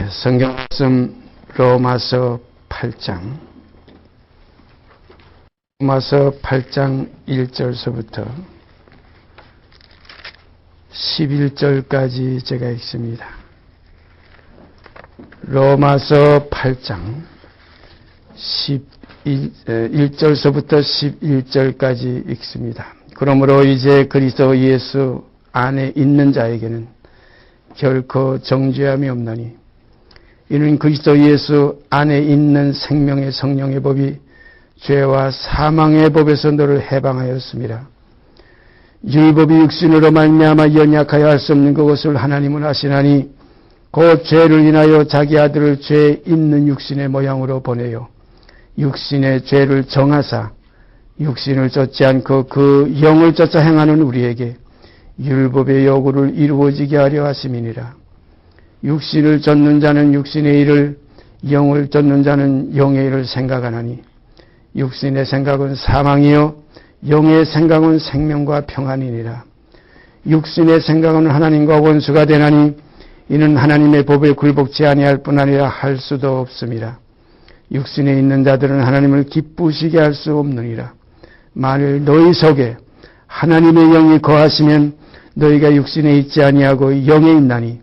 성경 말씀 로마서 8장 1절서부터 11절까지 제가 읽습니다. 로마서 8장 1절서부터 11절까지 읽습니다. 그러므로 이제 그리스도 예수 안에 있는 자에게는 결코 정죄함이 없나니 이는 그리스도 예수 안에 있는 생명의 성령의 법이 죄와 사망의 법에서 너를 해방하였습니다. 율법이 육신으로 말미암아 연약하여 할 수 없는 그것을 하나님은 하시나니 곧 죄를 인하여 자기 아들을 죄 있는 육신의 모양으로 보내요 육신의 죄를 정하사 육신을 쫓지 않고 그 영을 쫓아 행하는 우리에게 율법의 요구를 이루어지게 하려 하심이니라. 육신을 쫓는 자는 육신의 일을, 영을 쫓는 자는 영의 일을 생각하나니 육신의 생각은 사망이요 영의 생각은 생명과 평안이니라. 육신의 생각은 하나님과 원수가 되나니 이는 하나님의 법에 굴복지 아니할 뿐 아니라 할 수도 없습니다. 육신에 있는 자들은 하나님을 기쁘시게 할 수 없느니라. 만일 너희 속에 하나님의 영이 거하시면 너희가 육신에 있지 아니하고 영에 있나니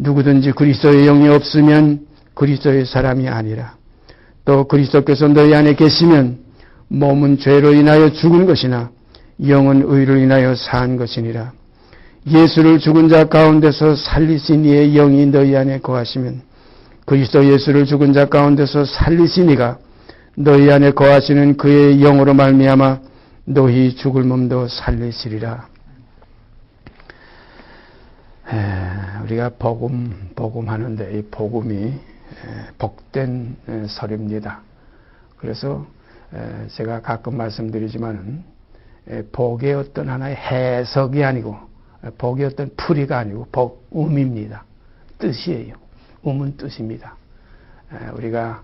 누구든지 그리스도의 영이 없으면 그리스도의 사람이 아니라. 또 그리스도께서 너희 안에 계시면 몸은 죄로 인하여 죽은 것이나 영은 의로 인하여 산 것이니라. 예수를 죽은 자 가운데서 살리신 이의 영이 너희 안에 거하시면 그리스도 예수를 죽은 자 가운데서 살리신 이가 너희 안에 거하시는 그의 영으로 말미암아 너희 죽을 몸도 살리시리라. 우리가 복음하는데 이 복음이 복된 설입니다. 그래서 제가 가끔 말씀드리지만은 복의 어떤 하나의 해석이 아니고 복의 어떤 풀이가 아니고 복음입니다. 뜻이에요. 음은 뜻입니다. 우리가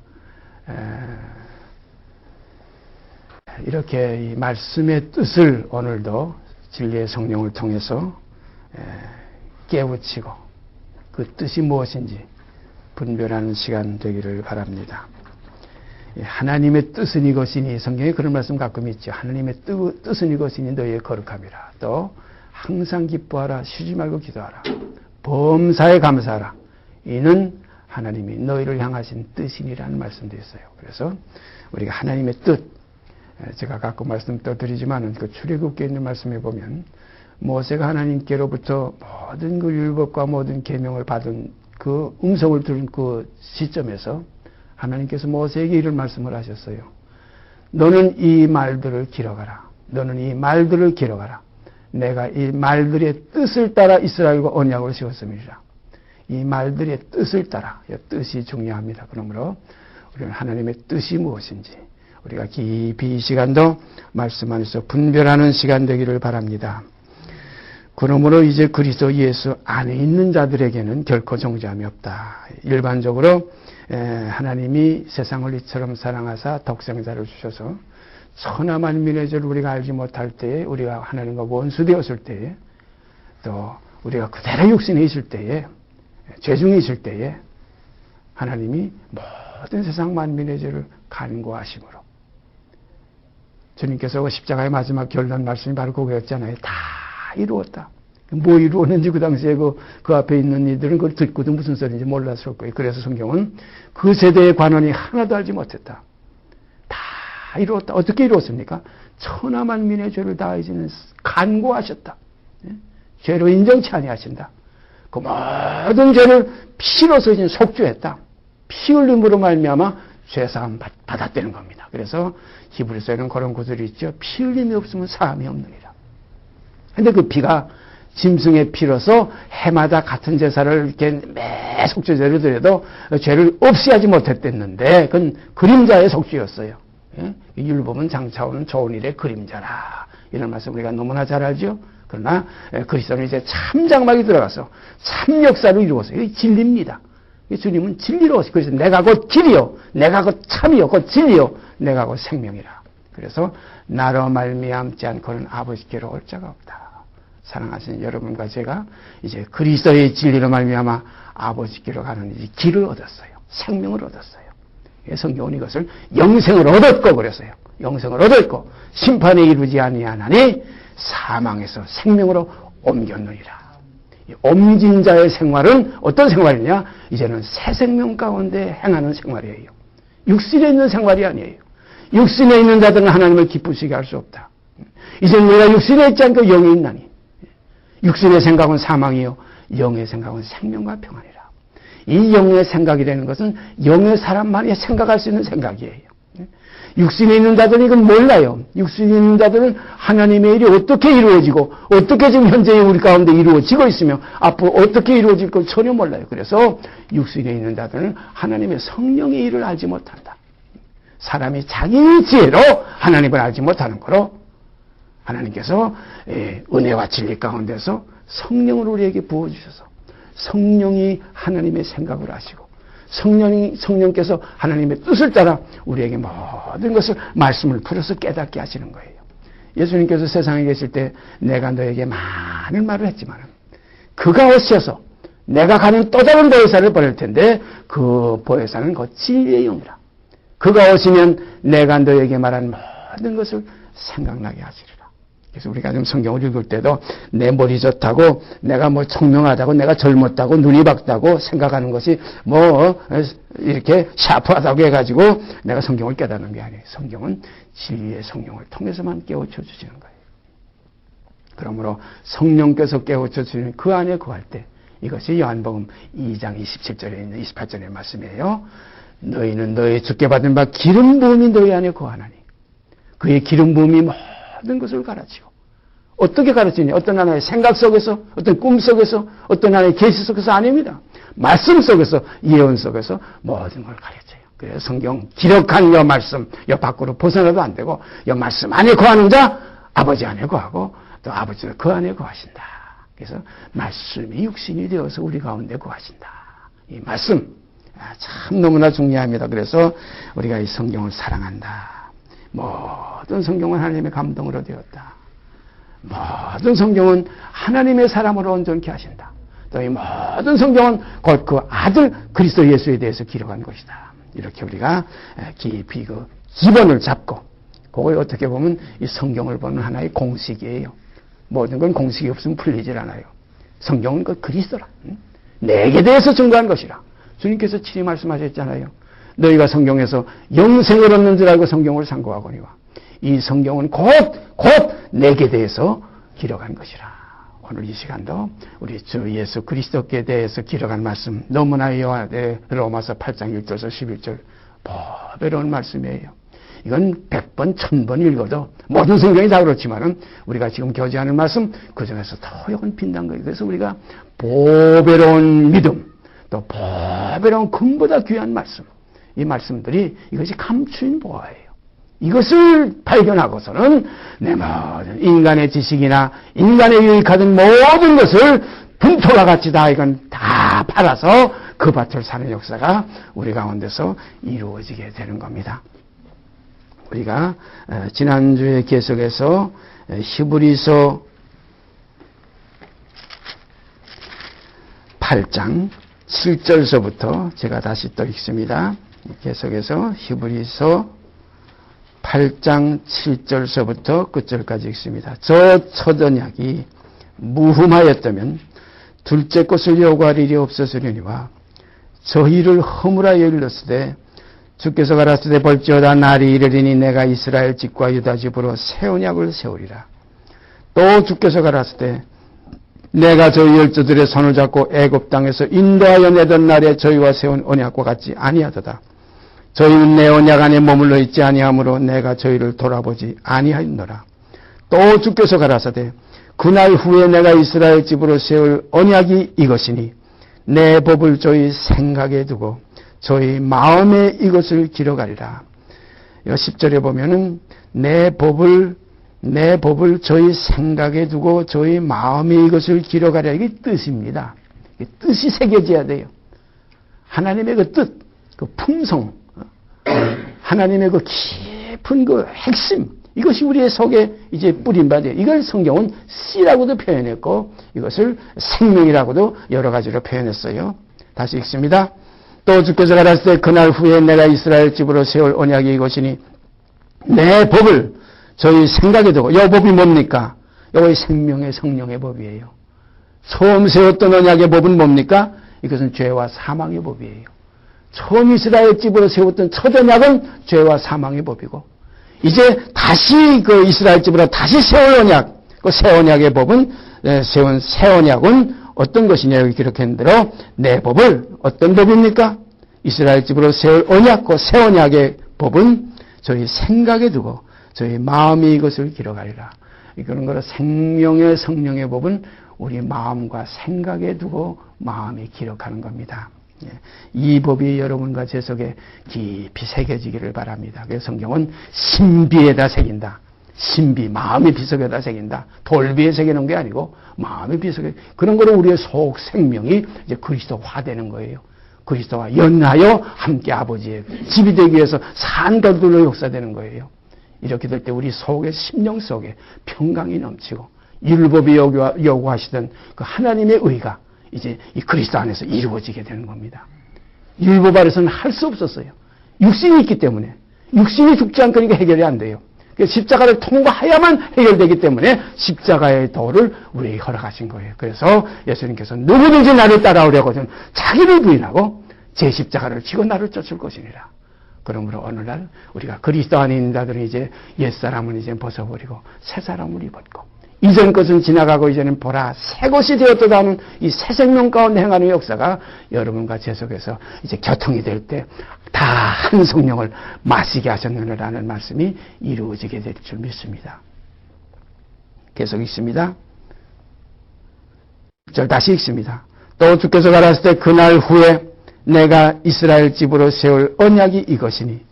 이렇게 이 말씀의 뜻을 오늘도 진리의 성령을 통해서 깨우치고 그 뜻이 무엇인지 분별하는 시간 되기를 바랍니다. 하나님의 뜻은 이것이니 성경에 그런 말씀 가끔 있죠. 하나님의 뜻은 이것이니 너희의 거룩함이라. 또 항상 기뻐하라. 쉬지 말고 기도하라. 범사에 감사하라. 이는 하나님이 너희를 향하신 뜻이니라는 말씀도 있어요. 그래서 우리가 하나님의 뜻, 제가 가끔 말씀 또 드리지만은 그 출애굽기에 있는 말씀에 보면 모세가 하나님께로부터 모든 그 율법과 모든 계명을 받은 그 음성을 들은 그 시점에서 하나님께서 모세에게 이런 말씀을 하셨어요. 너는 이 말들을 기록하라. 너는 이 말들을 기록하라. 내가 이 말들의 뜻을 따라 이스라엘과 언약을 세웠음이라. 이 말들의 뜻을 따라. 이 뜻이 중요합니다. 그러므로 우리는 하나님의 뜻이 무엇인지 우리가 깊이 이 시간도 말씀 안에서 분별하는 시간 되기를 바랍니다. 그러므로 이제 그리스도 예수 안에 있는 자들에게는 결코 정죄함이 없다. 일반적으로 하나님이 세상을 이처럼 사랑하사 독생자를 주셔서 천하만민의 죄를 우리가 알지 못할 때에 우리가 하나님과 원수되었을 때에 또 우리가 그대로 육신에 있을 때에 죄중에 있을 때에 하나님이 모든 세상 만민의 죄를 간구하심으로 주님께서 십자가의 마지막 결론 말씀이 바로 그거였잖아요. 다 이루었다. 뭐 이루었는지 그 당시에 그 앞에 있는 이들은 그걸 듣고도 무슨 소리인지 몰랐을 거예요. 그래서 성경은 그 세대의 관원이 하나도 알지 못했다. 다 이루었다. 어떻게 이루었습니까? 천하만민의 죄를 다하시는 간구하셨다. 죄로 인정치 아니하신다. 그 모든 죄를 피로서 이제 속죄했다. 피 흘림으로 말미암아 죄사함 받았다는 겁니다. 그래서 히브리서에는 그런 구절이 있죠. 피 흘림이 없으면 사함이 없느니라. 근데 그 피가 짐승의 피로서 해마다 같은 제사를 이렇게 매 속죄제를 드려도 죄를 없이 하지 못했댔는데 그건 그림자의 속죄였어요. 율법은 장차오는 좋은 일의 그림자라. 이런 말씀 우리가 너무나 잘 알죠. 그러나 그리스도는 이제 참 장막이 들어가서 참 역사를 이루었어요. 이게 진리입니다. 주님은 진리로 오시고 그래서 내가 곧 길이요 내가 곧 참이요 곧 진리요 내가 곧 생명이라. 그래서 나로 말미암지 않고는 아버지께로 올 자가 없다. 사랑하시는 여러분과 제가 이제 그리스도의 진리로 말미암아 아버지께로 가는 이 길을 얻었어요. 생명을 얻었어요. 성경은 이것을 영생을 얻었고 그랬어요. 영생을 얻었고 심판에 이르지 아니하나니 사망에서 생명으로 옮겼느니라. 옮긴 자의 생활은 어떤 생활이냐? 이제는 새 생명 가운데 행하는 생활이에요. 육신에 있는 생활이 아니에요. 육신에 있는 자들은 하나님을 기쁘시게 할 수 없다. 이제는 우리가 육신에 있지 않고 영에 있나니 육신의 생각은 사망이요 영의 생각은 생명과 평안이라. 이 영의 생각이라는 것은 영의 사람만이 생각할 수 있는 생각이에요. 육신에 있는 자들은 이건 몰라요. 육신에 있는 자들은 하나님의 일이 어떻게 이루어지고 어떻게 지금 현재 우리 가운데 이루어지고 있으며 앞으로 어떻게 이루어질 걸 전혀 몰라요. 그래서 육신에 있는 자들은 하나님의 성령의 일을 알지 못한다. 사람이 자기 지혜로 하나님을 알지 못하는 거로 하나님께서 은혜와 진리 가운데서 성령을 우리에게 부어주셔서 성령이 하나님의 생각을 하시고 성령께서 하나님의 뜻을 따라 우리에게 모든 것을 말씀을 풀어서 깨닫게 하시는 거예요. 예수님께서 세상에 계실 때 내가 너에게 많은 말을 했지만 그가 오셔서 내가 가는 또 다른 보혜사를 보낼 텐데 그 보혜사는 곧 진리의 영이라. 그가 오시면 내가 너에게 말한 모든 것을 생각나게 하시리라. 그래서 우리가 좀 성경을 읽을 때도 내 머리 좋다고 내가 뭐 총명하다고 내가 젊었다고 눈이 밝다고 생각하는 것이 뭐 이렇게 샤프하다고 해가지고 내가 성경을 깨닫는 게 아니에요. 성경은 진리의 성령을 통해서만 깨우쳐 주시는 거예요. 그러므로 성령께서 깨우쳐 주시는 그 안에 거할 때 이것이 요한복음 2장 27절에 있는 28절의 말씀이에요. 너희는 너희 주께 받은 바 기름 부음이 너희 안에 거하나니 그의 기름 부음이 모든 것을 가르치고 어떻게 가르치냐? 어떤 하나의 생각 속에서 어떤 꿈 속에서 어떤 하나의 계시 속에서 아닙니다. 말씀 속에서 예언 속에서 모든 걸 가르쳐요. 그래서 성경 기록한 이 말씀 이 밖으로 벗어나도 안 되고 이 말씀 안에 거하는 자 아버지 안에 거하고 또 아버지는 그 안에 거하신다. 그래서 말씀이 육신이 되어서 우리 가운데 거하신다. 이 말씀 참 너무나 중요합니다. 그래서 우리가 이 성경을 사랑한다. 모든 성경은 하나님의 감동으로 되었다. 모든 성경은 하나님의 사람으로 온전케 하신다. 또 이 모든 성경은 곧 그 아들 그리스도 예수에 대해서 기록한 것이다. 이렇게 우리가 깊이 그 기본을 잡고 그걸 어떻게 보면 이 성경을 보는 하나의 공식이에요. 모든 건 공식이 없으면 풀리질 않아요. 성경은 그 그리스도라. 내게 대해서 증거한 것이라. 주님께서 친히 말씀하셨잖아요. 너희가 성경에서 영생을 얻는 줄 알고 성경을 상고하거니와 이 성경은 곧 내게 대해서 기록한 것이라. 오늘 이 시간도 우리 주 예수 그리스도께 대해서 기록한 말씀 너무나 로마서 8장 1절에서 11절 보배로운 말씀이에요. 이건 100번, 1000번 읽어도 모든 성경이 다 그렇지만은 우리가 지금 교제하는 말씀 그 중에서 더 이건 빛난 거예요. 그래서 우리가 보배로운 믿음 또 보배로운 금보다 귀한 말씀 이 말씀들이 이것이 감추인 보화예요. 이것을 발견하고서는 내 모든 인간의 지식이나 인간의 유익하던 모든 것을 분토와 같이 다 이건 다 팔아서 그 밭을 사는 역사가 우리 가운데서 이루어지게 되는 겁니다. 우리가 지난주에 계속해서 히브리서 8장 7절서부터 제가 다시 또 읽습니다. 계속해서 히브리서 8장 7절서부터 끝절까지 읽습니다. 저 첫 언약이 무흠하였다면 둘째 것을 요구할 일이 없었으려니와 저희를 허물하여 일렀으되 주께서 가라사대 볼지어다 날이 이르리니 내가 이스라엘 집과 유다 집으로 새 언약을 세우리라. 또 주께서 가라사대 내가 저희 열조들의 손을 잡고 애굽 땅에서 인도하여 내던 날에 저희와 세운 언약과 같지 아니하도다. 저희는 내 언약 안에 머물러 있지 아니하므로 내가 저희를 돌아보지 아니하였노라. 또 주께서 가라사대 그날 후에 내가 이스라엘 집으로 세울 언약이 이것이니 내 법을 저희 생각에 두고 저희 마음에 이것을 기록하리라. 10절에 보면은 내 법을 저희 생각에 두고 저희 마음에 이것을 기록하리라. 이게 뜻입니다. 뜻이 새겨져야 돼요. 하나님의 그 뜻, 그 품성, 하나님의 그 깊은 그 핵심, 이것이 우리의 속에 이제 뿌린 바 돼요. 이걸 성경은 씨라고도 표현했고 이것을 생명이라고도 여러 가지로 표현했어요. 다시 읽습니다. 또 주께서 가라사대 그날 후에 내가 이스라엘 집으로 세울 언약이 이것이니 내 법을 저희 생각에 두고, 이 법이 뭡니까? 이것이 생명의 성령의 법이에요. 처음 세웠던 언약의 법은 뭡니까? 이것은 죄와 사망의 법이에요. 처음 이스라엘 집으로 세웠던 첫 언약은 죄와 사망의 법이고, 이제 다시 그 이스라엘 집으로 다시 세울 언약, 그 새 언약의 법은, 세운 새 언약은 어떤 것이냐, 여기 기록한 대로 내 법을, 어떤 법입니까? 이스라엘 집으로 세울 언약, 그 새 언약의 법은 저희 생각에 두고 저희 마음이 이것을 기록하리라. 그런 거로 생명의 성령의 법은 우리 마음과 생각에 두고 마음이 기록하는 겁니다. 이 법이 여러분과 제 속에 깊이 새겨지기를 바랍니다. 그래서 성경은 신비에다 새긴다. 신비, 마음의 비석에다 새긴다. 돌비에 새기는 게 아니고 마음의 비석에, 그런 거로 우리의 속 생명이 이제 그리스도화되는 거예요. 그리스도와 연하여 함께 아버지의 집이 되기 위해서 산더들로 역사되는 거예요. 이렇게 될 때 우리 속의 심령 속에 평강이 넘치고 율법이 요구하시던 그 하나님의 의가 이제 이 그리스도 안에서 이루어지게 되는 겁니다. 율법 아래서는 할 수 없었어요. 육신이 있기 때문에. 육신이 죽지 않으니까 해결이 안 돼요. 십자가를 통과해야만 해결되기 때문에 십자가의 도를 우리에게 허락하신 거예요. 그래서 예수님께서 누구든지 나를 따라오려거든 자기를 부인하고 제 십자가를 지고 나를 쫓을 것이니라. 그러므로 어느 날 우리가 그리스도 안에 있는 자들은 이제 옛사람은 이제 벗어버리고 새 사람을 입었고, 이전 것은 지나가고 이제는 보라 새 것이 되었도다 하는 이 새 생명 가운데 행하는 역사가 여러분과 제 속에서 이제 교통이 될 때 다 한 성령을 마시게 하셨느냐라는 말씀이 이루어지게 될 줄 믿습니다. 계속 읽습니다. 다시 읽습니다. 또 주께서 가라사대 때 그날 후에 내가 이스라엘 집으로 세울 언약이 이것이니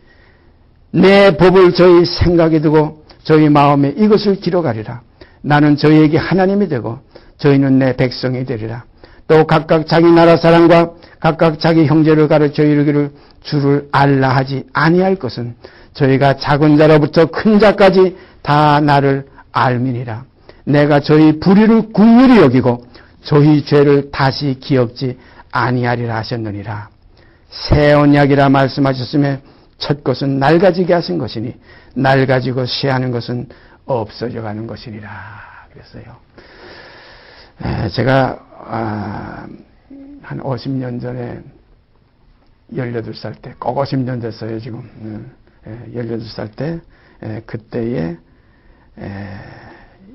내 법을 저희 생각에 두고 저희 마음에 이것을 기록하리라. 나는 저희에게 하나님이 되고 저희는 내 백성이 되리라. 또 각각 자기 나라 사람과 각각 자기 형제를 가르쳐 이르기를 주를 알라 하지 아니할 것은 저희가 작은 자로부터 큰 자까지 다 나를 알미니라. 내가 저희 불의를 긍휼히 여기고 저희 죄를 다시 기억지 아니하리라 하셨느니라. 새 언약이라 말씀하셨으며 첫 것은 낡아지게 하신 것이니 낡아지고 쇠하는 것은 없어져 가는 것이니라 그랬어요. 제가 한 50년 전에 18살 때, 꼭 50년 됐어요 지금. 18살 때 그때에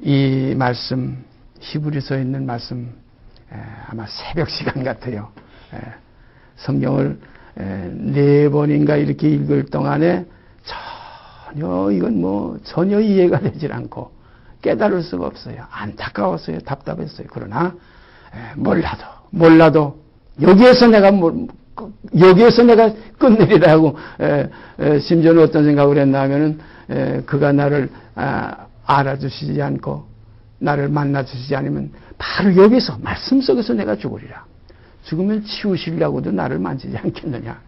이 말씀, 히브리서에 있는 말씀, 아마 새벽 시간 같아요. 성경을 4번인가 이렇게 읽을 동안에 전혀 이건 전혀 이해가 되질 않고 깨달을 수가 없어요. 안타까웠어요. 답답했어요. 그러나 몰라도 여기에서 내가 끝내리라고 심지어는 어떤 생각을 했나 하면은 그가 나를 알아주시지 않고 나를 만나주시지 않으면 바로 여기서 말씀 속에서 내가 죽으리라. 죽으면 치우시려고도 나를 만지지 않겠느냐.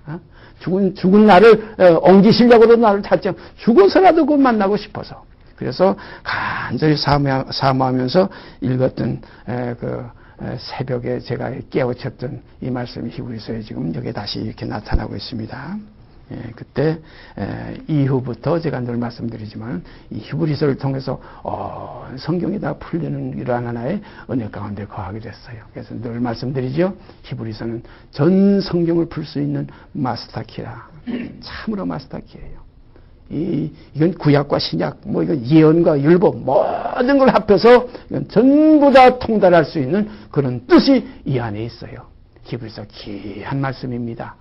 죽은 나를 옮기시려고도 나를 찾지 않고 죽어서라도 그 만나고 싶어서. 그래서 간절히 사모하면서 읽었던 새벽에 제가 깨우쳤던 이 말씀이 히브리서에 지금 여기 다시 이렇게 나타나고 있습니다. 그때 이후부터 제가 늘 말씀드리지만 이 히브리서를 통해서 성경이 다 풀리는 이러한 하나의 은혜 가운데 거하게 됐어요. 그래서 늘 말씀드리죠. 히브리서는 전 성경을 풀 수 있는 마스터키라. 참으로 마스터키예요. 이건 구약과 신약, 이건 예언과 율법 모든 걸 합해서 이건 전부 다 통달할 수 있는 그런 뜻이 이 안에 있어요. 히브리서 귀한 말씀입니다.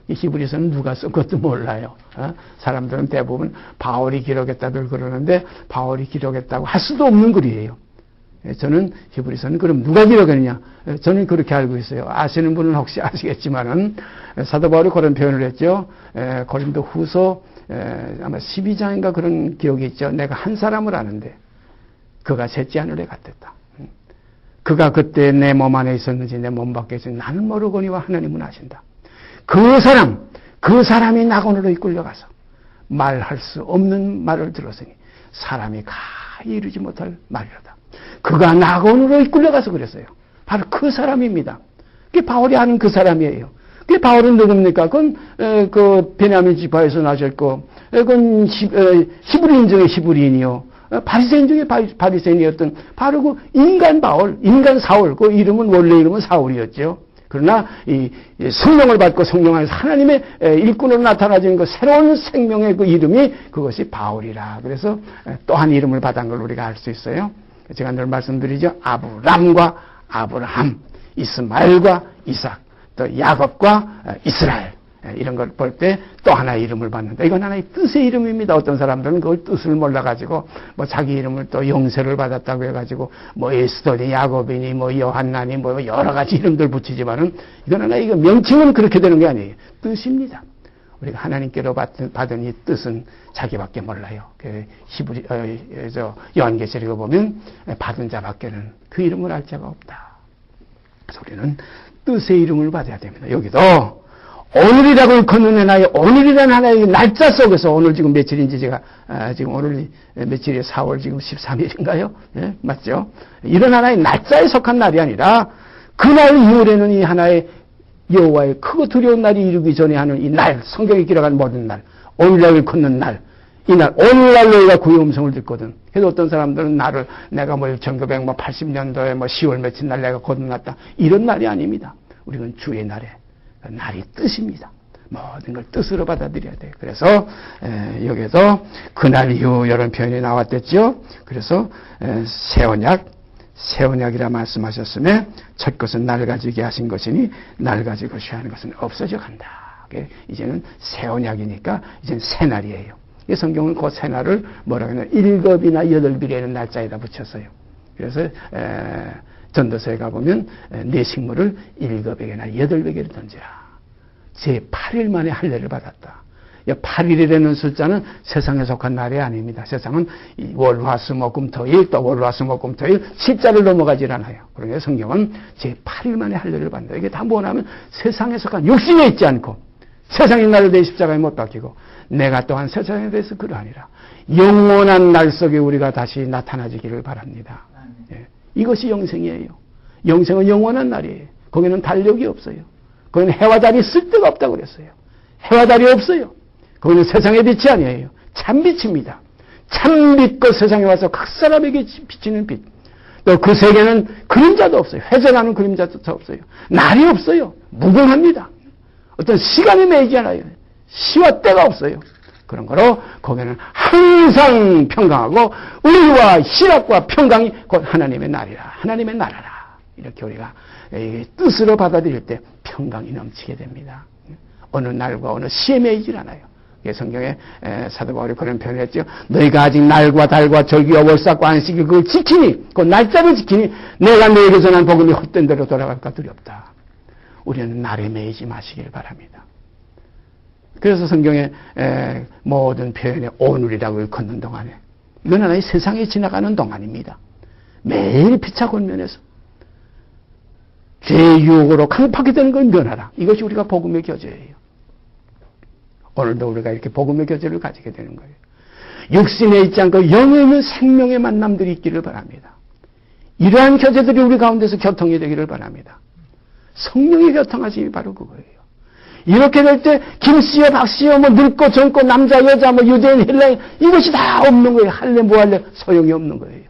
이 히브리서는 누가 쓴 것도 몰라요. 사람들은 대부분 바울이 기록했다들 그러는데 바울이 기록했다고 할 수도 없는 글이에요. 저는 히브리서는 그럼 누가 기록했느냐? 저는 그렇게 알고 있어요. 아시는 분은 혹시 아시겠지만은 사도 바울이 그런 표현을 했죠. 고린도 후서 아마 12장인가 그런 기억이 있죠. 내가 한 사람을 아는데 그가 셋째 하늘에 갔댔다. 그가 그때 내 몸 안에 있었는지 내 몸 밖에 있었는지 나는 모르거니와 하나님은 아신다. 그 사람이 낙원으로 이끌려가서 말할 수 없는 말을 들었으니 사람이 가히 이루지 못할 말이로다. 그가 낙원으로 이끌려가서 그랬어요. 바로 그 사람입니다. 그게 바울이 아는 그 사람이에요. 그 바울은 누굽니까? 그건 그 베냐민 지파에서 나셨고, 그건 히브리인 중에 히브리인이요, 바리새인 중에 바리새인이었던 바로 그 인간 바울, 인간 사울, 그 이름은 원래 이름은 사울이었죠. 그러나 이 성령을 받고 성령 안에서 하나님의 일꾼으로 나타나진 그 새로운 생명의 그 이름이 그것이 바울이라. 그래서 또 한 이름을 받은 걸 우리가 알 수 있어요. 제가 늘 말씀드리죠. 아브람과 아브라함, 이스마엘과 이삭, 또 야곱과 이스라엘, 이런 걸 볼 때 또 하나의 이름을 받는다. 이건 하나의 뜻의 이름입니다. 어떤 사람들은 그걸 뜻을 몰라가지고 뭐 자기 이름을 또 영세를 받았다고 해가지고 뭐 에스더니 야곱이니 뭐 요한나니 뭐 여러 가지 이름들 붙이지만은 이건 하나의 이거 명칭은 그렇게 되는 게 아니에요. 뜻입니다. 우리가 하나님께로 받은 이 뜻은 자기밖에 몰라요. 그 요한계시록에 보면 받은 자밖에는 그 이름을 알 자가 없다. 그래서 우리는 뜻의 이름을 받아야 됩니다. 여기도 오늘이라고 일컫는 하나의 오늘이라는 하나의 날짜 속에서 오늘 지금 며칠인지 제가 지금 오늘 며칠이에요? 4월 지금 13일인가요? 네, 맞죠? 이런 하나의 날짜에 속한 날이 아니라 그날 이후에는 이 하나의 여호와의 크고 두려운 날이 이르기 전에 하는 이 날, 성경에 기록한 모든 날, 오늘이라고 일컫는 날, 이날 오늘날 너희가 구의 음성을 듣거든. 그래서 어떤 사람들은 나를 내가 뭐 1980년도에 뭐 10월 며칠 날 내가 거듭났다. 이런 날이 아닙니다. 우리는 주의 날에 날이 뜻입니다. 모든 걸 뜻으로 받아들여야 돼요. 그래서 여기에도 그날 이후 이런 표현이 나왔댔죠. 그래서 새 언약이라 말씀하셨으며 첫 것은 낡아지게 하신 것이니 낡아지고 취하는 것은 없어져 간다. 이제는 새 언약이니까 이제는 새 날이에요. 이 성경은 그 새 날을 뭐라고 하냐 7이나 8비라는 날짜에다 붙였어요. 그래서 전도서에 가보면 내 식물을 7에게나 8에게를 던지라. 제 8일 만에 할례를 받았다. 8일이라는 숫자는 세상에 속한 날이 아닙니다. 세상은 월, 화, 수, 목, 금, 토일, 또 월, 화, 수, 목, 금, 토일 10자를 넘어가질 않아요. 그러니까 성경은 제 8일 만에 할례를 받는다. 이게 다 뭐냐면 세상에 속한 육신에 있지 않고 세상의 날을 내 십자가에 못 박히고 내가 또한 세상에 대해서 그러하니라. 영원한 날 속에 우리가 다시 나타나지기를 바랍니다. 예. 이것이 영생이에요. 영생은 영원한 날이에요. 거기는 달력이 없어요. 거기는 해와 달이 쓸데가 없다고 그랬어요. 해와 달이 없어요. 거기는 세상의 빛이 아니에요. 참빛입니다. 참빛과 세상에 와서 각 사람에게 비치는 빛. 또 그 세계는 그림자도 없어요. 회전하는 그림자도 없어요. 날이 없어요. 무궁합니다. 어떤 시간이 매이지 않아요. 시와 때가 없어요. 그런 거로 거기는 항상 평강하고 의와 희락과 평강이 곧 하나님의 날이라. 하나님의 나라라. 이렇게 우리가 뜻으로 받아들일 때 평강이 넘치게 됩니다. 어느 날과 어느 시에 매이질 않아요. 성경에 사도 바울이 그런 표현을 했죠. 너희가 아직 날과 달과 절기와 월삭과 안식일 그걸 지키니 그 날짜를 지키니 내가 너에게 전한 복음이 헛된 대로 돌아갈까 두렵다. 우리는 날에 매이지 마시길 바랍니다. 그래서 성경의 모든 표현에 오늘이라고 일컫는 동안에 이건 하나의 세상에 지나가는 동안입니다. 매일 피차곤면에서 죄의 유혹으로 강팍이 되는 걸 면하라. 이것이 우리가 복음의 교제예요. 오늘도 우리가 이렇게 복음의 교제를 가지게 되는 거예요. 육신에 있지 않고 영에 있는 생명의 만남들이 있기를 바랍니다. 이러한 교제들이 우리 가운데서 교통이 되기를 바랍니다. 성령의 교통하심이 바로 그거예요. 이렇게 될 때 김씨여 박씨여 뭐 늙고 젊고 남자 여자 뭐 유대인 헬라인 이것이 다 없는 거예요. 할래 뭐 할래 소용이 없는 거예요.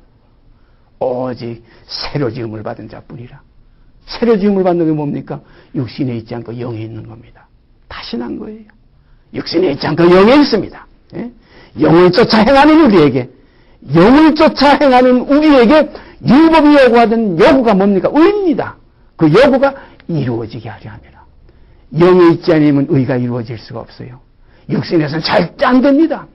오직 새로 지음을 받은 자뿐이라. 새로 지음을 받는 게 뭡니까? 육신에 있지 않고 영에 있는 겁니다. 다시 난 거예요. 육신에 있지 않고 영에 있습니다. 예? 영을 쫓아 행하는 우리에게 영을 쫓아 행하는 우리에게 율법이 요구하던 요구가 뭡니까? 의입니다. 그 요구가 이루어지게 하려 함이라. 영에 있지 않으면 의가 이루어질 수가 없어요. 육신에서는 절대 안 됩니다.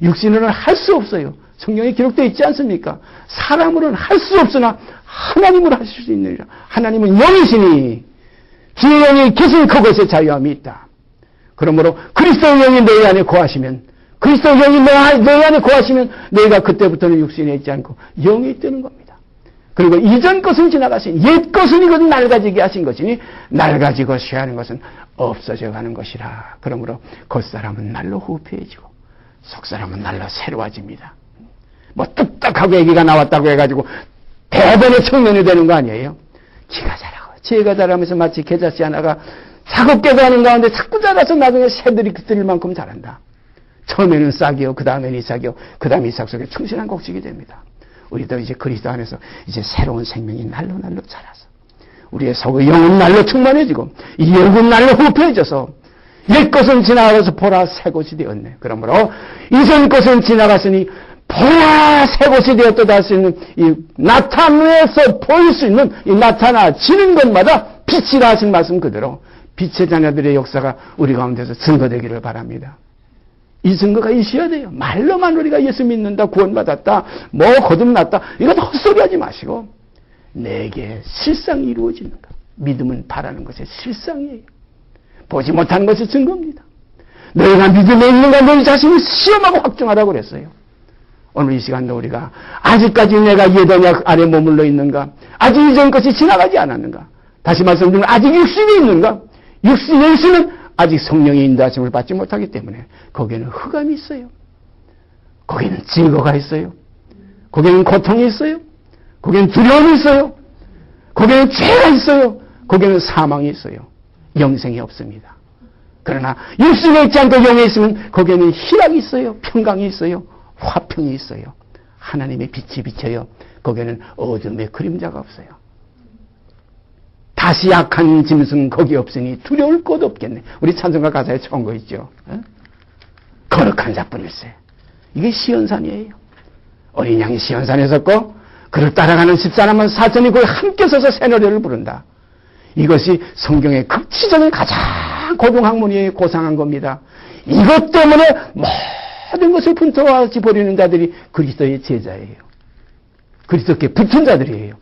육신으로는 할 수 없어요. 성경에 기록되어 있지 않습니까? 사람으로는 할 수 없으나 하나님으로 하실 수 있느니라. 하나님은 영이시니 주의 영이 계신 그곳에 자유함이 있다. 그러므로 그리스도의 영이 너희 안에 거하시면 그리스도의 영이 너희 안에 거하시면 너희가 그때부터는 육신에 있지 않고 영에 있다는 겁니다. 그리고 이전 것은 지나가신 옛 것은 이것은 낡아지게 하신 것이니 낡아지고 쇠하는 것은 없어져 가는 것이라. 그러므로 겉사람은 날로 후패해지고 속사람은 날로 새로워집니다. 뭐 뚝딱하고 아기가 나왔다고 해가지고 대단의 청년이 되는 거 아니에요. 기가 자라고 지혜가 자라면서 마치 겨자씨 하나가 차갑게 자는 가운데 자꾸 자라서 나중에 새들이 그들일 만큼 자란다. 처음에는 싹이요, 그 다음에는 이삭이요, 그 다음에 이삭 속에 충실한 곡식이 됩니다. 우리도 이제 그리스도 안에서 이제 새로운 생명이 날로 자라서 우리의 속의 영은 날로 충만해지고 이 영은 날로 후패해져서 옛것은 지나가서 보라 새 것이 되었네. 그러므로 이전 것은 지나갔으니 보라 새 것이 되었다 할 수 있는 이 나타내서 보일 수 있는 이 나타나지는 것마다 빛이라 하신 말씀 그대로 빛의 자녀들의 역사가 우리 가운데서 증거되기를 바랍니다. 이 증거가 있어야 돼요. 말로만 우리가 예수 믿는다, 구원받았다, 뭐 거듭났다, 이거 헛소리하지 마시고 내게 실상이 이루어지는가. 믿음은 바라는 것의 실상이에요. 보지 못하는 것이 증거입니다. 너희가 믿음에 있는가 너희 자신을 시험하고 확증하라고 그랬어요. 오늘 이 시간도 우리가 아직까지 내가 예언약 아래 머물러 있는가, 아직 이전 것이 지나가지 않았는가, 다시 말씀드리면 아직 육신이 있는가, 육신에 있으면 아직 성령의 인도하심을 받지 못하기 때문에 거기에는 흑암이 있어요. 거기에는 증거가 있어요. 거기에는 고통이 있어요. 거기에는 두려움이 있어요. 거기에는 죄가 있어요. 거기에는 사망이 있어요. 영생이 없습니다. 그러나 육신에 있지 않고 영에 있으면 거기에는 희락이 있어요. 평강이 있어요. 화평이 있어요. 하나님의 빛이 비쳐요. 거기에는 어둠의 그림자가 없어요. 다시 약한 짐승 거기 없으니 두려울 것 없겠네. 우리 찬송가 가사에 처음 거 있죠. 거룩한 자뿐일세. 이게 시온산이에요. 어린 양이 시온산에 섰고 그를 따라가는 14만 4천이 거의 함께 서서 새 노래를 부른다. 이것이 성경의 극치적인 가장 고등학문이 고상한 겁니다. 이것 때문에 모든 것을 분토하지 버리는 자들이 그리스도의 제자예요. 그리스도께 붙은 자들이에요.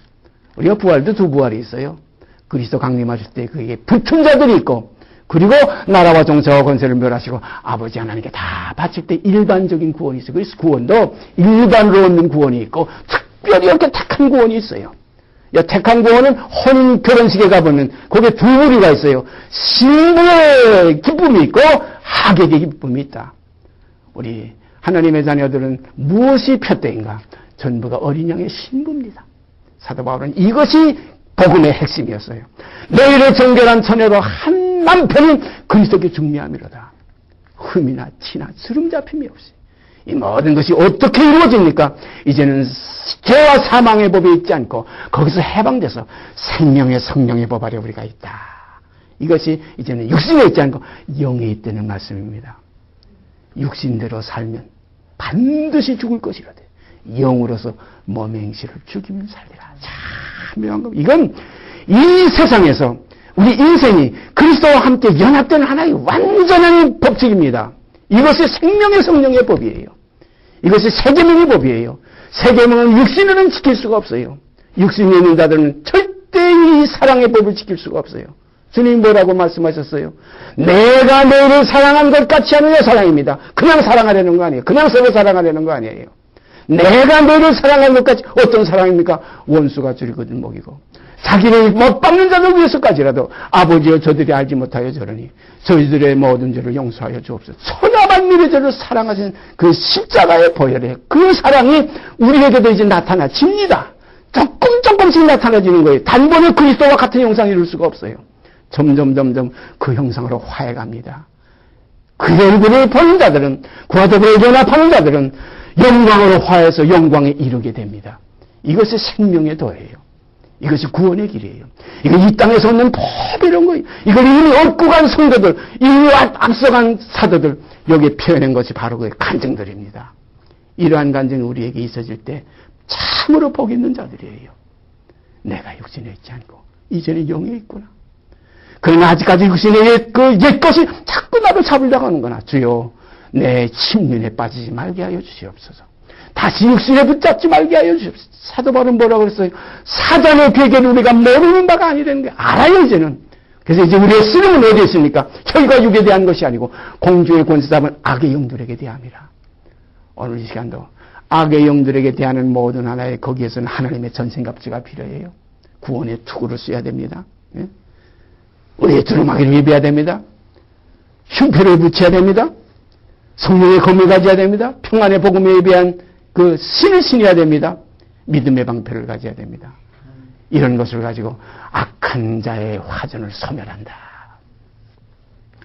우리가 부활도 두 부활이 있어요. 그리스도 강림하실 때 그에게 붙은 자들이 있고, 그리고 나라와 정사와 권세를 멸하시고 아버지 하나님께 다 바칠 때 일반적인 구원이 있어요. 그래서 구원도 일반으로 얻는 구원이 있고 특별히 이렇게 택한 구원이 있어요. 택한 구원은 혼인 결혼식에 가보면 거기에 두 부류가 있어요. 신부의 기쁨이 있고 하객의 기쁨이 있다. 우리 하나님의 자녀들은 무엇이 표대인가? 전부가 어린 양의 신부입니다. 사도 바울은 이것이 복음의 핵심이었어요. 너희를 정결한 처녀로 한 남편은 그리스도께 중미함이로다. 흠이나 티나 주름 잡힘이 없이. 이 모든 것이 어떻게 이루어집니까? 이제는 죄와 사망의 법에 있지 않고 거기서 해방돼서 생명의 성령의 법 아래 우리가 있다. 이것이 이제는 육신에 있지 않고 영에 있다는 말씀입니다. 육신대로 살면 반드시 죽을 것이라되 영으로서 몸의 행실을 죽이면 살리라. 참 묘한 겁니다. 이건 이 세상에서 우리 인생이 그리스도와 함께 연합된 하나의 완전한 법칙입니다. 이것이 생명의 성령의 법이에요. 이것이 세계명의 법이에요. 세계명은 육신으로는 지킬 수가 없어요. 육신에 있는 자들은 절대 이 사랑의 법을 지킬 수가 없어요. 주님이 뭐라고 말씀하셨어요? 내가 너희를 사랑한 것 같이 하는 게 사랑입니다. 그냥 사랑하려는 거 아니에요. 그냥 서로 사랑하려는 거 아니에요. 내가 너희를 사랑한 것 같이. 어떤 사랑입니까? 원수가 줄이거든 먹이고 자기를 못 박는 자들 위해서까지라도 아버지여 저들이 알지 못하여 저러니 저희들의 모든 죄를 용서하여 주옵소서. 천하만민의 죄를 사랑하신 그 십자가의 보혈에 그 사랑이 우리에게도 이제 나타나집니다. 조금씩 나타나지는 거예요. 단번에 그리스도와 같은 형상을 이룰 수가 없어요. 점점 그 형상으로 화해갑니다. 그 얼굴을 보는 자들은, 그와 더불어 연합하는 자들은 영광으로 화해해서 영광에 이르게 됩니다. 이것이 생명의 도예요. 이것이 구원의 길이에요. 이거 이 땅에서 얻는 법이런 거예요. 이걸 이미 얻고 간 성도들, 이미 앞서간 사도들, 여기에 표현한 것이 바로 그 간증들입니다. 이러한 간증이 우리에게 있어질 때 참으로 복 있는 자들이에요. 내가 육신에 있지 않고 이제는 영에 있구나. 그러나 아직까지 육신의 옛것이 자꾸 나를 잡으려고 하는구나. 주여, 내 침륜에 빠지지 말게 하여 주시옵소서. 다시 육신에 붙잡지 말게 하여 주시옵소서. 사도 바울은 뭐라고 그랬어요? 사단의 괴계를 우리가 모르는 바가 아니라는 게 알아요, 이제는. 그래서 이제 우리의 쓰름은 어디에 있습니까? 혈과 육에 대한 것이 아니고 공주의 권세 잡은 악의 영들에게 대함이라. 오늘 이 시간도 악의 영들에게 대하는 모든 하나의 거기에서는 하나님의 전생갑주가 필요해요. 구원의 투구를 써야 됩니다. 예? 우리의 두루마기를 입어야 됩니다. 흉패를 붙여야 됩니다. 성령의 검을 가져야 됩니다. 평안의 복음에 예비한 그 신을 신어야 됩니다. 믿음의 방패를 가져야 됩니다. 이런 것을 가지고 악한 자의 화전을 소멸한다.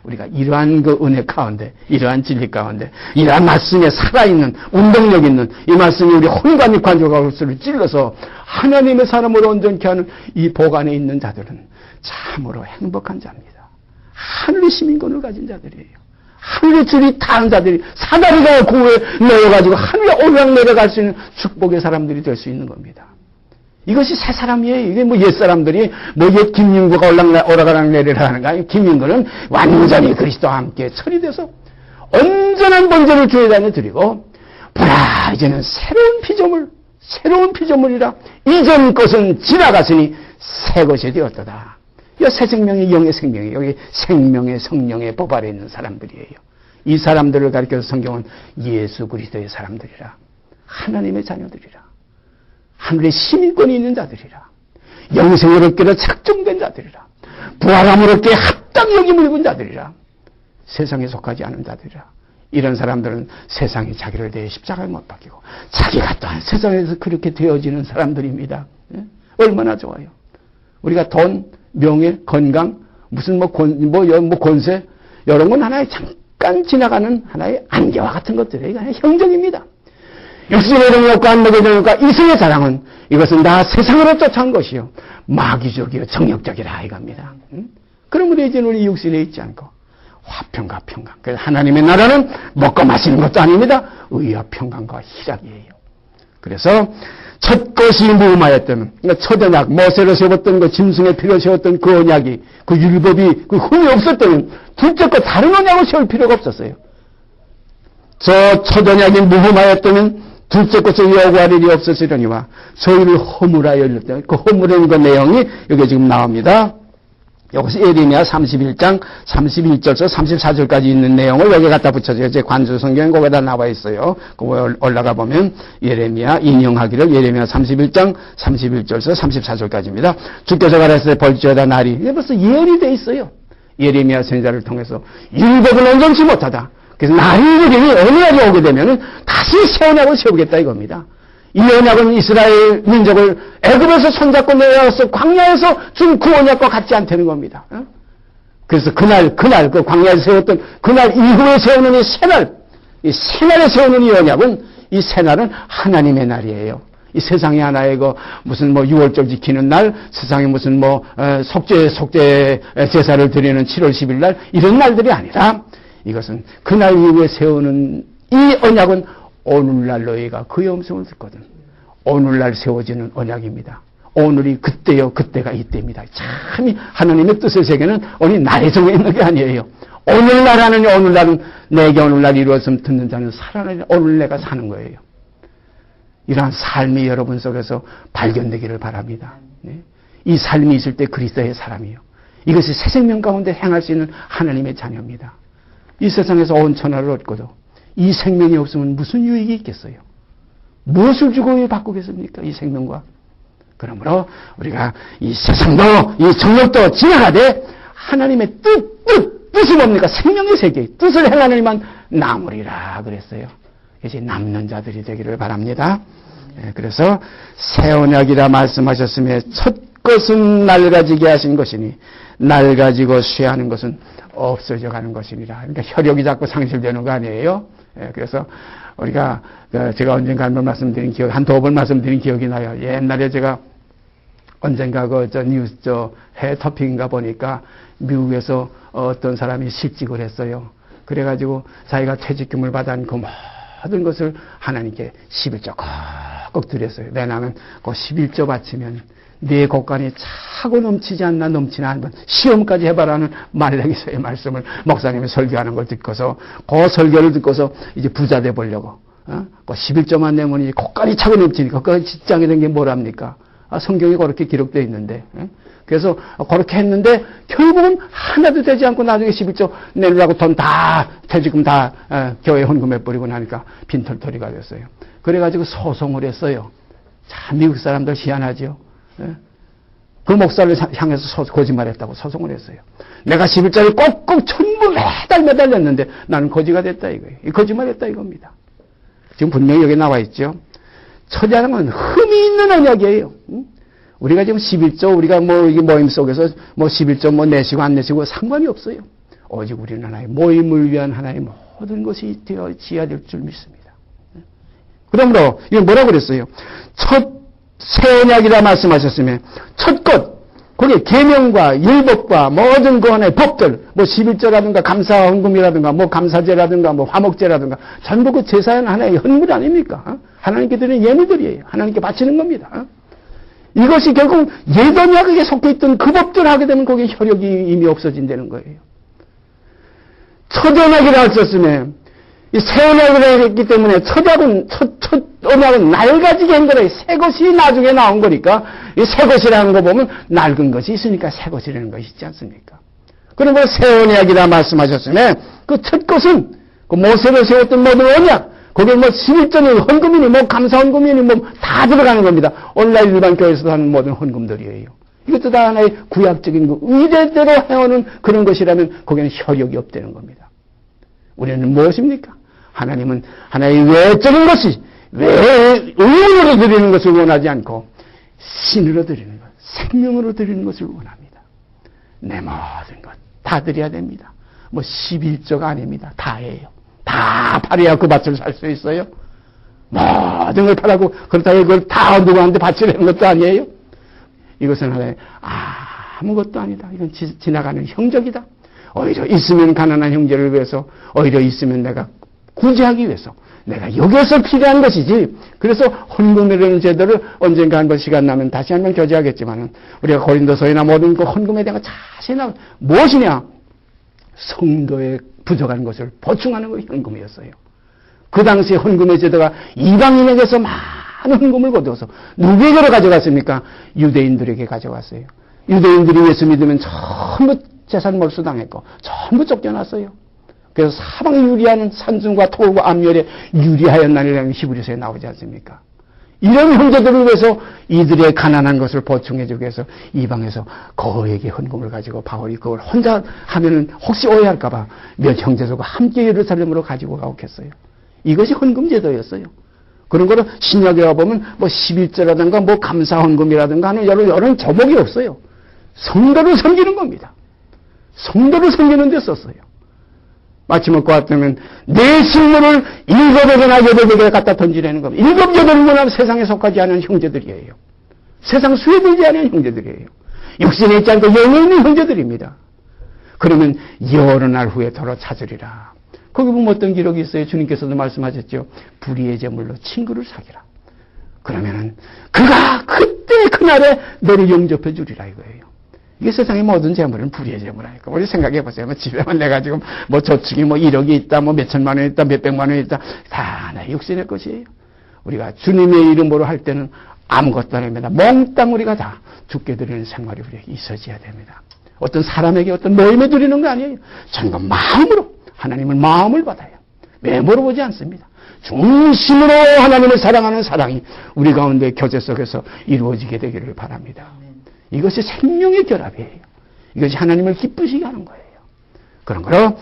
우리가 이러한 그 은혜 가운데, 이러한 진리 가운데, 이러한 말씀에 살아있는, 운동력 있는 이 말씀이 우리 혼감이 관조가울수를 찔러서 하나님의 사람으로 온전케 하는 이 복 안에 있는 자들은 참으로 행복한 자입니다. 하늘의 시민권을 가진 자들이에요. 하늘의 줄이 타는 자들이 사다리가 고에 내려가지고 하늘에 오르락 내려갈 수 있는 축복의 사람들이 될 수 있는 겁니다. 이것이 새 사람이에요. 이게 뭐 옛 사람들이 뭐 옛 김윤구가 오라가락 내리라 하는 거 아니에요. 김윤구는 완전히 그리스도와 함께 처리돼서 온전한 번제를 주에 다녀 드리고 보라 이제는 새로운 피조물이라 이전 것은 지나갔으니 새 것이 되었도다. 이 새 생명이 영의 생명이 여기 생명의 성령의 법 아래 있는 사람들이에요. 이 사람들을 가리켜서 성경은 예수 그리스도의 사람들이라 하나님의 자녀들이라 하늘의 시민권이 있는 자들이라 영생을 얻기로 작정된 자들이라 부활함을 얻기에 합당히 여김을 입은 자들이라 세상에 속하지 않은 자들이라 이런 사람들은 세상에 자기를 대해 십자가에 못 박히고 자기가 또한 세상에서 그렇게 되어지는 사람들입니다. 얼마나 좋아요. 우리가 돈, 명예, 건강, 무슨 권세 이런 건 하나의 잠깐 지나가는 하나의 안개와 같은 것들이에요. 이거 형정입니다. 육신의 능력과 안목의 능력과 이성의 자랑은 이것은 다 세상으로 쫓아온 것이요 마귀적이요 정욕적이라 이겁니다. 그러므로 이제는 우리 육신에 있지 않고 화평과 평강. 그래서 하나님의 나라는 먹고 마시는 것도 아닙니다. 의와 평강과 희락이에요. 그래서 첫 것이 무음하였다면 그러니까 첫 언약 모세로 세웠던 그 짐승의 피로 세웠던 그 언약이 그 율법이 그 흠이 없었다면 둘째 것 다른 언약을 세울 필요가 없었어요. 저 첫 언약이 무흠하였다면 둘째 것을 요구할 일이 없었으려니와 저희를 허물하여 열렸다. 그 허물의 그 내용이 여기 지금 나옵니다. 여기서 예레미야 31장 31절에서 34절까지 있는 내용을 여기 갖다 붙여줘요. 제 관주 성경에 거기다 나와 있어요. 거기 올라가 보면 예레미야 인용하기를 예레미야 31장 31절에서 34절까지입니다. 주께서 가라사대 볼지어다 날이 이게 벌써 예언이 돼 있어요. 예레미야 선지자를 통해서 율법은 온전치 못하다. 그래서 날이 되니 어느 날이 오게 되면 다시 새 언약을 세우겠다 이겁니다. 이 언약은 이스라엘 민족을 애굽에서 손잡고 내려와서 광야에서 준 그 언약과 같지 않다는 겁니다. 그래서 그날 그 광야에서 세웠던 그날 이후에 세우는 이 새날에 세우는 이 언약은 이 새날은 하나님의 날이에요. 이 세상에 하나의 무슨 6월절 지키는 날, 세상에 무슨 속죄 제사를 드리는 7월 10일 날 이런 날들이 아니라 이것은 그날 이후에 세우는 이 언약은 오늘날 너희가 그의 음성을 듣거든. 오늘날 세워지는 언약입니다. 오늘이 그때요, 그때가 이때입니다. 참 하나님의 뜻의 세계는 오늘 날에 정해 있는 게 아니에요. 오늘날 하느니 오늘날은 내게 오늘날 이루어졌으면 듣는 자는 살아나니 오늘 내가 사는 거예요. 이러한 삶이 여러분 속에서 발견되기를 바랍니다. 네? 이 삶이 있을 때 그리스도의 사람이에요. 이것이 새 생명 가운데 행할 수 있는 하나님의 자녀입니다. 이 세상에서 온 천하를 얻고도 이 생명이 없으면 무슨 유익이 있겠어요? 무엇을 주고 바꾸겠습니까? 이 생명과. 그러므로 우리가 이 세상도 이 정욕도 지나가되 하나님의 뜻이 뭡니까? 생명의 세계 뜻을 행하는 일만 남으리라 그랬어요. 이제 남는 자들이 되기를 바랍니다. 그래서 새 언약이라 말씀하셨으며 첫 것은 낡아지게 하신 것이니 낡아지고 쇠하는 것은 없어져 가는 것이니라. 그러니까 혈육이 자꾸 상실되는 거 아니에요? 그래서 우리가 제가 언젠가 한번 말씀드린 기억, 한 두 번 말씀드린 기억이 나요. 옛날에 제가 언젠가 해 터핑인가 보니까 미국에서 어떤 사람이 실직을 했어요. 그래가지고 자기가 퇴직금을 받아놓고 모든 것을 하나님께 11조 꼭 드렸어요. 왜냐하면 그 11조 바치면 네 곳간이 차고 넘치지 않나 넘치나 한번 시험까지 해봐라는 말라기서의 말씀을 목사님이 설교하는 걸 듣고서 그 설교를 듣고서 이제 부자 돼 보려고 그 11조만 내면 이제 곳간이 차고 넘치니까 그 직장에 된 게 뭐랍니까? 성경에 그렇게 기록되어 있는데 그래서 그렇게 했는데 결국은 하나도 되지 않고 나중에 11조 내려고 돈 다 퇴직금 다 교회 헌금해 버리고 나니까 빈털터리가 됐어요. 그래가지고 소송을 했어요. 참 미국 사람들 희한하죠. 그 목사를 향해서 거짓말했다고 소송을 했어요. 내가 11조를 꼭꼭 전부 매달렸는데 나는 거지가 됐다 이거예요. 거짓말했다 이겁니다. 지금 분명히 여기 나와 있죠. 첫째는 흠이 있는 언약이에요. 우리가 지금 11조, 우리가 이 모임 속에서 11조 내시고 안 내시고 상관이 없어요. 오직 우리는 하나의 모임을 위한 하나의 모든 것이 되어지어야 될 줄 믿습니다. 그러므로, 이게 뭐라고 그랬어요? 새 언약이라 말씀하셨으면, 첫 것, 거기에 계명과 율법과 모든 그 안의 법들, 11조라든가 감사 헌금이라든가 감사제라든가 화목제라든가 전부 그 제사는 하나의 헌물 아닙니까? 하나님께 드리는 예물들이에요. 하나님께 바치는 겁니다. 이것이 결국 옛 언약에 속해 있던 그 법들을 하게 되면 거기에 혈육이 이미 없어진다는 거예요. 첫 언약이라 했었으면 이 새 언약을 했기 때문에 첫 언약은 낡아지게 한 거라. 새 것이 나중에 나온 거니까 이 새 것이라는 거 보면 낡은 것이 있으니까 새 것이라는 것이 있지 않습니까? 그러면 새 언약이라 말씀하셨으면 그 첫 것은 그 모세를 세웠던 모든 언약, 거기에 11조니 헌금이니 감사 헌금이니 다 들어가는 겁니다. 오늘날 일반 교회에서 하는 모든 헌금들이에요. 이것도 다 하나의 구약적인 거, 의례대로 해오는 그런 것이라면 거기에는 혈육이 없다는 겁니다. 우리는 무엇입니까? 하나님은 하나의 외적인 것이, 의문으로 드리는 것을 원하지 않고 신으로 드리는 것, 생명으로 드리는 것을 원합니다. 내 모든 것 다 드려야 됩니다. 11조가 아닙니다. 다예요. 다 팔아야 그 밭을 살 수 있어요. 모든 걸 팔아고 그렇다고 이걸 다 누구한테 바치려는 것도 아니에요. 이것은 하나의 아무것도 아니다. 이건 지나가는 형적이다. 오히려 있으면 가난한 형제를 위해서, 오히려 있으면 내가 구제하기 위해서, 내가 여기에서 필요한 것이지. 그래서 헌금이라는 제도를 언젠가 한번 시간 나면 다시 한번 교제하겠지만은, 우리가 고린도서에나 모든 그 헌금에 대한 자세히 나와 무엇이냐? 성도의 부족한 것을 보충하는 것이 헌금이었어요. 그 당시에 헌금의 제도가 이방인에게서 많은 헌금을 거두어서 누구에게로 가져갔습니까? 유대인들에게 가져갔어요. 유대인들이 예수 믿으면 전부 재산 몰수당했고 전부 쫓겨났어요. 그래서 사방에 유리하는 산중과 토우와 암열에 유리하였나니라는 히브리서에 나오지 않습니까? 이런 형제들을 위해서 이들의 가난한 것을 보충해주기 위해서 이방에서 거액의 헌금을 가지고 바울이 그걸 혼자 하면은 혹시 오해할까봐 몇 형제들과 함께 예루살렘으로 가지고 가겠어요. 이것이 헌금 제도였어요. 그런 거를 신약에 와보면 11조라든가 감사 헌금이라든가 하는 여러 제목이 없어요. 성도를 섬기는 겁니다. 성도를 섬기는 데 썼어요. 마치 먹고 왔다면 내 식물을 7개나 8개 갖다 던지라는 겁니다. 7, 8개나 세상에 속하지 않은 형제들이에요. 세상 수에 들지 않은 형제들이에요. 육신에 있지 않고 영에 있는 형제들입니다. 그러면 여러 날 후에 돌아 찾으리라. 거기 보면 어떤 기록이 있어요. 주님께서도 말씀하셨죠. 불의의 제물로 친구를 사귀라. 그러면은 그가 그때 그날에 너를 용접해 주리라 이거예요. 이게 세상의 모든 재물은 불의의 재물 아닐까. 우리 생각해 보세요. 집에만 내가 지금 저축이 1억이 있다, 몇천만 원 있다, 몇백만 원 있다. 다 내 육신의 것이에요. 우리가 주님의 이름으로 할 때는 아무것도 아닙니다. 몽땅 우리가 다 죽게 드리는 생활이 우리에게 있어져야 됩니다. 어떤 사람에게 어떤 모임에 드리는 거 아니에요. 전부 마음으로, 하나님을 마음을 받아요. 외모로 보지 않습니다. 중심으로 하나님을 사랑하는 사랑이 우리 가운데 교제 속에서 이루어지게 되기를 바랍니다. 이것이 생명의 결합이에요. 이것이 하나님을 기쁘시게 하는 거예요. 그런 거로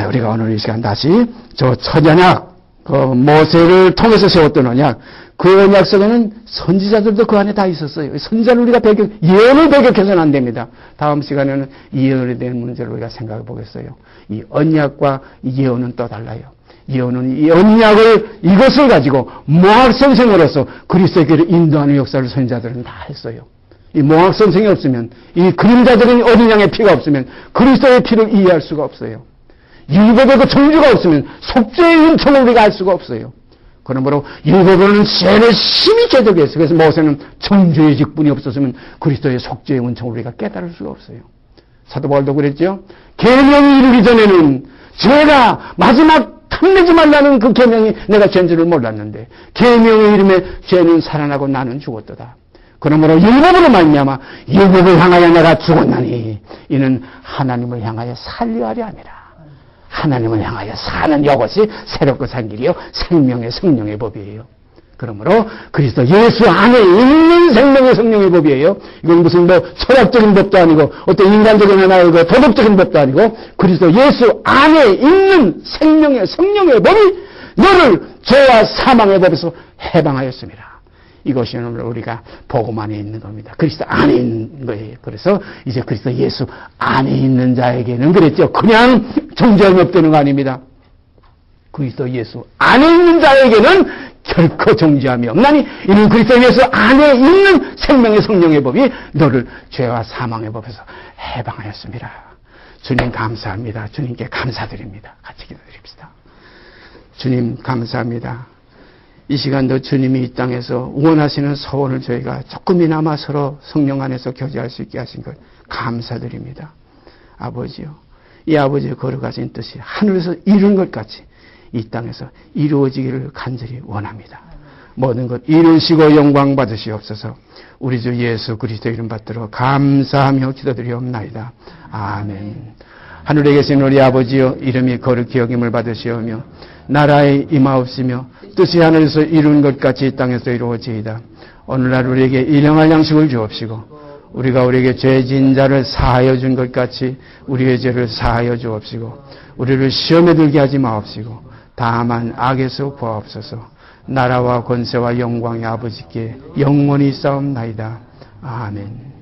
우리가 오늘 이 시간 다시 저 첫 언약, 그 모세를 통해서 세웠던 언약, 그 언약 속에는 선지자들도 그 안에 다 있었어요. 선지자를 우리가 예언을 배격해서는 안 됩니다. 다음 시간에는 예언에 대한 문제를 우리가 생각해 보겠어요. 이 언약과 예언은 또 달라요. 예언은 이 언약을, 이것을 가지고 모학 선생으로서 그리스도의 길을 인도하는 역사를 선지자들은 다 했어요. 이 모학 선생이 없으면, 이 그림자들은 어린 양의 피가 없으면 그리스도의 피를 이해할 수가 없어요. 율법의 그 정주가 없으면 속죄의 은총을 우리가 알 수가 없어요. 그러므로 율법으로는 죄를 심히 깨닫게 했어요. 그래서 모세는 정죄의 직분이 없었으면 그리스도의 속죄의 은총을 우리가 깨달을 수가 없어요. 사도 바울도 그랬죠. 계명이 이르기 전에는 죄가 마지막 탐내지 말라는 그 계명이 내가 죄인 줄을 몰랐는데 계명의 이름에 죄는 살아나고 나는 죽었도다. 그러므로 율법으로 말미암아 율법을 향하여 내가 죽었나니 이는 하나님을 향하여 살려 하려 함이라. 하나님을 향하여 사는 이것이 새롭고 산 길이요 생명의 성령의 법이에요. 그러므로 그리스도 예수 안에 있는 생명의 성령의 법이에요. 이건 무슨 철학적인 법도 아니고 어떤 인간적인 하나의 도덕적인 법도 아니고 그리스도 예수 안에 있는 생명의 성령의 법이 너를 죄와 사망의 법에서 해방하였습니다. 이것이 오늘 우리가 복음 안에 있는 겁니다. 그리스도 안에 있는 거예요. 그래서 이제 그리스도 예수 안에 있는 자에게는 그랬죠. 그냥 존재함이 없다는 거 아닙니다. 그리스도 예수 안에 있는 자에게는 결코 정죄함이 없나니 이는 그리스도 예수 안에 있는 생명의 성령의 법이 너를 죄와 사망의 법에서 해방하였습니다. 주님 감사합니다. 주님께 감사드립니다. 같이 기도드립시다. 주님 감사합니다. 이 시간도 주님이 이 땅에서 원하시는 소원을 저희가 조금이나마 서로 성령 안에서 교제할 수 있게 하신 것 감사드립니다. 아버지요, 이 아버지의 거룩하신 뜻이 하늘에서 이룬 것 같이 이 땅에서 이루어지기를 간절히 원합니다. 모든 것 이루시고 영광 받으시옵소서. 우리 주 예수 그리스도 이름 받들어 감사하며 기도드리옵나이다. 아멘. 하늘에 계신 우리 아버지여, 이름이 거룩히 여김을 받으시오며 나라에 임하옵시며 뜻이 하늘에서 이룬 것 같이 이 땅에서 이루어지이다. 오늘날 우리에게 일용할 양식을 주옵시고 우리가 우리에게 죄진 자를 사하여 준 것 같이 우리의 죄를 사하여 주옵시고 우리를 시험에 들게 하지 마옵시고 다만 악에서 구하옵소서. 나라와 권세와 영광의 아버지께 영원히 싸움나이다. 아멘.